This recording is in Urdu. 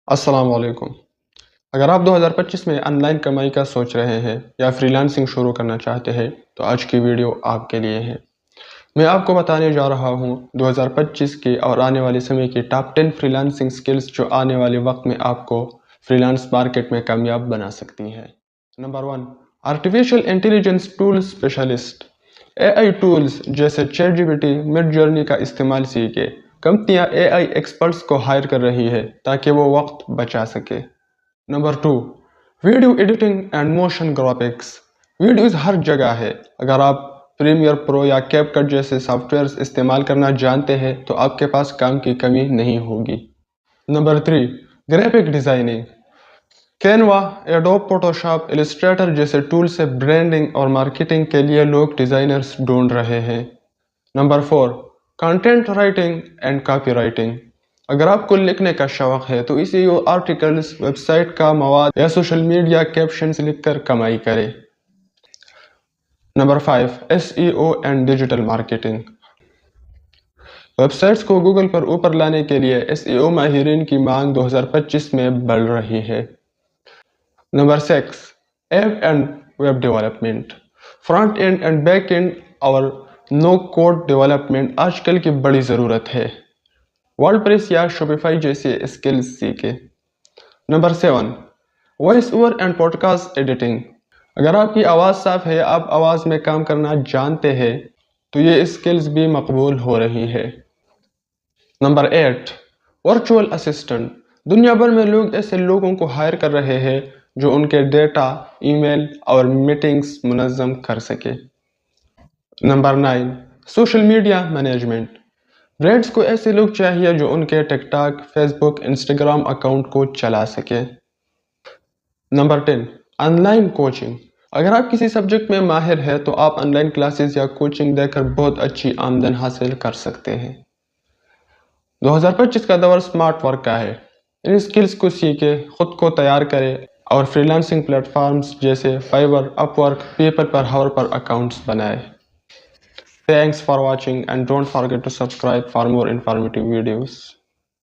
السلام علیکم۔ اگر آپ 2025 میں آن لائن کمائی کا سوچ رہے ہیں یا فری لانسنگ شروع کرنا چاہتے ہیں تو آج کی ویڈیو آپ کے لیے ہے۔ میں آپ کو بتانے جا رہا ہوں 2025 کی اور آنے والے سمے کی ٹاپ 10 فری لانسنگ سکلز جو آنے والے وقت میں آپ کو فری لانس مارکیٹ میں کامیاب بنا سکتی ہیں۔ Number 1، artificial intelligence tool specialist. AI tools جیسے chat G P T, Midjourney کا استعمال سیکھے۔ کمپنیاں AI ایکسپرٹس کو ہائر کر رہی ہے تاکہ وہ وقت بچا سکے۔ Number 2، video editing and motion graphics. Videos ہر جگہ ہے۔ اگر آپ پریمیئر پرو یا کیپ کٹ جیسے سافٹ ویئرز استعمال کرنا جانتے ہیں تو آپ کے پاس کام کی کمی نہیں ہوگی۔ Number 3، graphic designing. Canva, Adobe Photoshop, Illustrator جیسے ٹول سے برانڈنگ اور مارکیٹنگ کے لیے لوگ ڈیزائنرز ڈھونڈ رہے ہیں۔ Number 4، content writing and copywriting. اگر آپ کو لکھنے کا شوق ہے تو SEO آرٹیکلز، ویب سائٹ کا مواد یا سوشل میڈیا کیپشنز لکھ کر کمائی کرے۔ Number 5، SEO and digital marketing. Web sites کو گوگل پر اوپر لانے کے لیے SEO ماہرین کی مانگ 2025 میں بڑھ رہی ہے۔ Number 6، app and web development. Front end and back and اور نو کوڈ ڈیولپمنٹ آج کل کی بڑی ضرورت ہے۔ ورڈ پریس یا شوپیفائی جیسے اسکلز سیکھے۔ Number 7، voice over and podcast editing. اگر آپ کی آواز صاف ہے، آپ آواز میں کام کرنا جانتے ہیں تو یہ اسکلز بھی مقبول ہو رہی ہے۔ Number 8، virtual assistant. دنیا بھر میں لوگ ایسے لوگوں کو ہائر کر رہے ہیں جو ان کے ڈیٹا، ای میل اور میٹنگز منظم کر سکے۔ Number 9، social media management. Brands کو ایسے لوگ چاہیے جو ان کے ٹک ٹاک، فیس بک، انسٹاگرام اکاؤنٹ کو چلا سکے۔ Number 10، on line coaching. اگر آپ کسی سبجیکٹ میں ماہر ہیں تو آپ آن لائن کلاسز یا کوچنگ دے کر بہت اچھی آمدن حاصل کر سکتے ہیں۔ 2025 کا دور سمارٹ ورک کا ہے۔ ان اسکلز کو سیکھے، خود کو تیار کرے اور فری لانسنگ پلیٹ فارمز جیسے فائور، اپ ورک، پیپل پر ہاور پر اکاؤنٹس بنائے۔ Thanks for watching and don't forget to subscribe for more informative videos.